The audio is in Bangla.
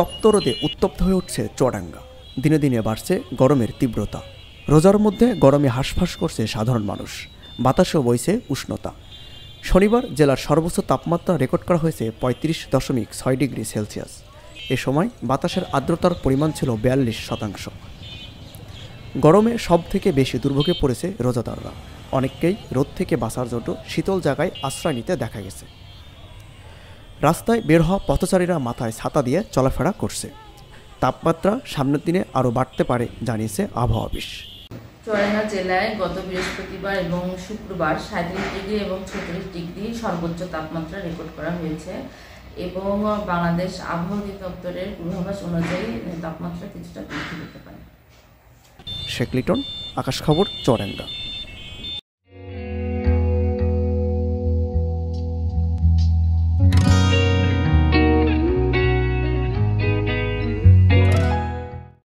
তপ্ত রোদে উত্তপ্ত হয়ে উঠছে চুয়াডাঙ্গা। দিনে দিনে বাড়ছে গরমের তীব্রতা। রোজার মধ্যে গরমে হাঁসফাঁস করছে সাধারণ মানুষ। বাতাসেও বইছে উষ্ণতা। শনিবার জেলার সর্বোচ্চ তাপমাত্রা রেকর্ড করা হয়েছে ৩৫.৬ ডিগ্রি সেলসিয়াস। এ সময় বাতাসের আর্দ্রতার পরিমাণ ছিল ৪২%। গরমে সব থেকে বেশি দুর্ভোগে পড়েছে রোজাদাররা। অনেককেই রোদ থেকে বাঁচার জন্য শীতল জায়গায় আশ্রয় নিতে দেখা গেছে। রাস্তায় বের হওয়া পথচারীরা মাথায় ছাতা দিয়ে চলাফেরা করছে। তাপমাত্রা সামনের দিনে আরও বাড়তে পারে জানিয়েছে আবহাওয়া অফিস। চুয়াডাঙ্গা জেলায় গত বৃহস্পতিবার এবং শুক্রবার ৩৭ ডিগ্রি এবং ৩৬ ডিগ্রি সর্বোচ্চ তাপমাত্রা রেকর্ড করা হয়েছে এবং বাংলাদেশ আবহাওয়া অধিদপ্তরের পূর্বাভাস অনুযায়ী তাপমাত্রা কিছুটা বৃদ্ধি পেতে পারে। শেখ লিটন, আকাশ খবর, চুয়াডাঙ্গা।